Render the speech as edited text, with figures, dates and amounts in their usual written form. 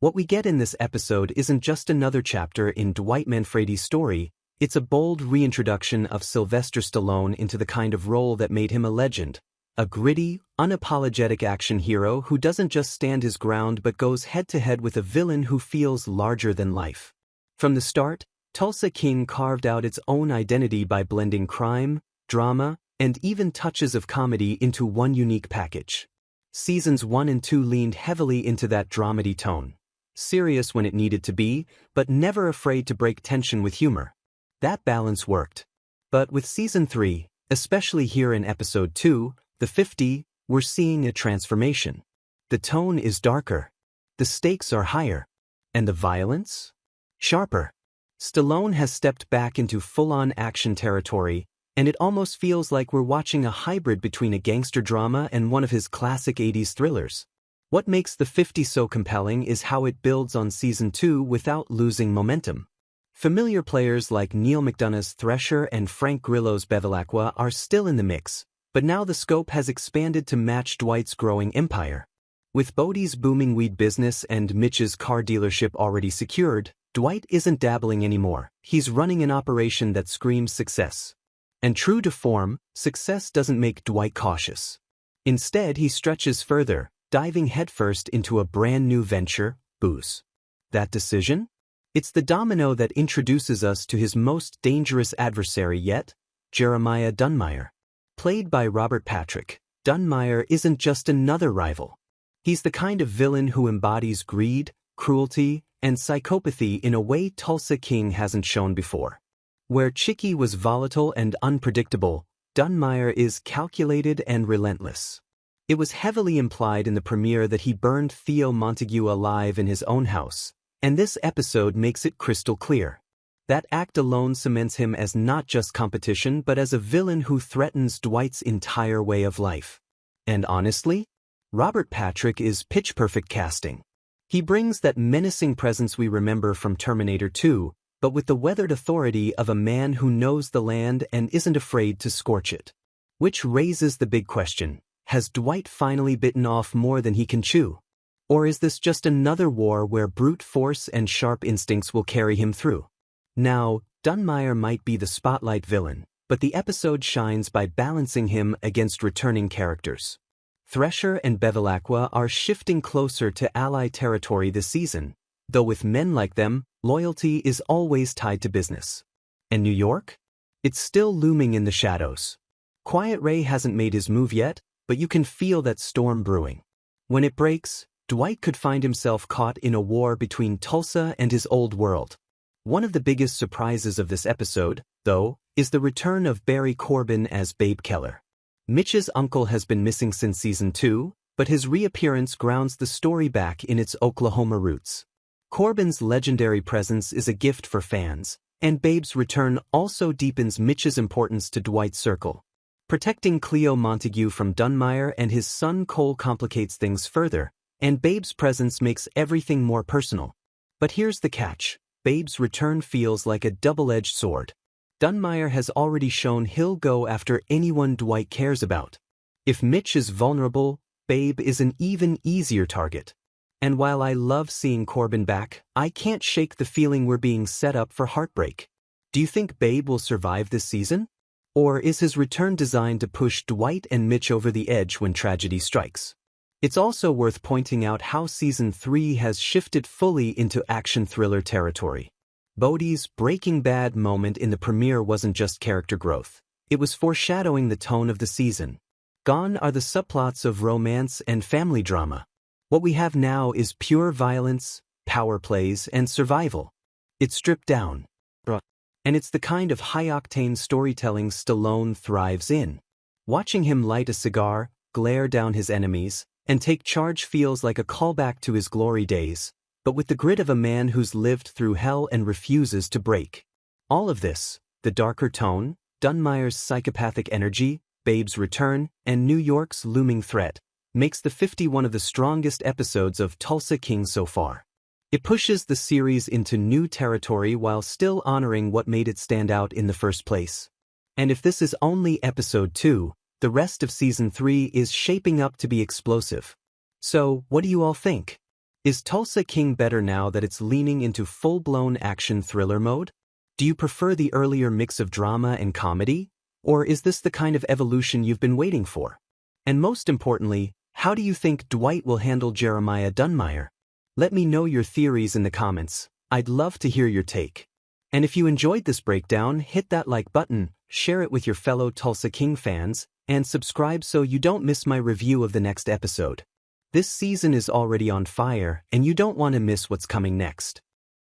What we get in this episode isn't just another chapter in Dwight Manfredi's story, it's a bold reintroduction of Sylvester Stallone into the kind of role that made him a legend. A gritty, unapologetic action hero who doesn't just stand his ground but goes head-to-head with a villain who feels larger than life. From the start, Tulsa King carved out its own identity by blending crime, drama, and even touches of comedy into one unique package. Seasons 1 and 2 leaned heavily into that dramedy tone. Serious when it needed to be, but never afraid to break tension with humor. That balance worked. But with Season 3, especially here in Episode 2, the 50, we're seeing a transformation. The tone is darker. The stakes are higher. And the violence? Sharper. Stallone has stepped back into full-on action territory, and it almost feels like we're watching a hybrid between a gangster drama and one of his classic 80s thrillers. What makes the 50 so compelling is how it builds on Season 2 without losing momentum. Familiar players like Neil McDonough's Thresher and Frank Grillo's Bevilacqua are still in the mix, but now the scope has expanded to match Dwight's growing empire. With Bodie's booming weed business and Mitch's car dealership already secured, Dwight isn't dabbling anymore. He's running an operation that screams success. And true to form, success doesn't make Dwight cautious. Instead, he stretches further, diving headfirst into a brand new venture, booze. That decision? It's the domino that introduces us to his most dangerous adversary yet, Jeremiah Dunmire. Played by Robert Patrick, Dunmire isn't just another rival. He's the kind of villain who embodies greed, cruelty, and psychopathy in a way Tulsa King hasn't shown before. Where Chicky was volatile and unpredictable, Dunmire is calculated and relentless. It was heavily implied in the premiere that he burned Theo Montague alive in his own house, and this episode makes it crystal clear. That act alone cements him as not just competition but as a villain who threatens Dwight's entire way of life. And honestly, Robert Patrick is pitch-perfect casting. He brings that menacing presence we remember from Terminator 2, but with the weathered authority of a man who knows the land and isn't afraid to scorch it. Which raises the big question. Has Dwight finally bitten off more than he can chew? Or is this just another war where brute force and sharp instincts will carry him through? Now, Dunmire might be the spotlight villain, but the episode shines by balancing him against returning characters. Thresher and Bevilacqua are shifting closer to ally territory this season, though with men like them, loyalty is always tied to business. And New York? It's still looming in the shadows. Quiet Ray hasn't made his move yet, but you can feel that storm brewing. When it breaks, Dwight could find himself caught in a war between Tulsa and his old world. One of the biggest surprises of this episode, though, is the return of Barry Corbin as Babe Keller. Mitch's uncle has been missing since Season 2, but his reappearance grounds the story back in its Oklahoma roots. Corbin's legendary presence is a gift for fans, and Babe's return also deepens Mitch's importance to Dwight's circle. Protecting Cleo Montague from Dunmire and his son Cole complicates things further, and Babe's presence makes everything more personal. But here's the catch. Babe's return feels like a double-edged sword. Dunmire has already shown he'll go after anyone Dwight cares about. If Mitch is vulnerable, Babe is an even easier target. And while I love seeing Corbin back, I can't shake the feeling we're being set up for heartbreak. Do you think Babe will survive this season? Or is his return designed to push Dwight and Mitch over the edge when tragedy strikes? It's also worth pointing out how Season 3 has shifted fully into action thriller territory. Bodie's Breaking Bad moment in the premiere wasn't just character growth. It was foreshadowing the tone of the season. Gone are the subplots of romance and family drama. What we have now is pure violence, power plays, and survival. It's stripped down. And it's the kind of high-octane storytelling Stallone thrives in. Watching him light a cigar, glare down his enemies, and take charge feels like a callback to his glory days, but with the grit of a man who's lived through hell and refuses to break. All of this, the darker tone, Dunmire's psychopathic energy, Babe's return, and New York's looming threat, makes the 50 one of the strongest episodes of Tulsa King so far. It pushes the series into new territory while still honoring what made it stand out in the first place. And if this is only Episode 2, the rest of Season 3 is shaping up to be explosive. So, what do you all think? Is Tulsa King better now that it's leaning into full-blown action thriller mode? Do you prefer the earlier mix of drama and comedy? Or is this the kind of evolution you've been waiting for? And most importantly, how do you think Dwight will handle Jeremiah Dunmire? Let me know your theories in the comments. I'd love to hear your take. And if you enjoyed this breakdown, hit that like button, share it with your fellow Tulsa King fans, and subscribe so you don't miss my review of the next episode. This season is already on fire, and you don't want to miss what's coming next.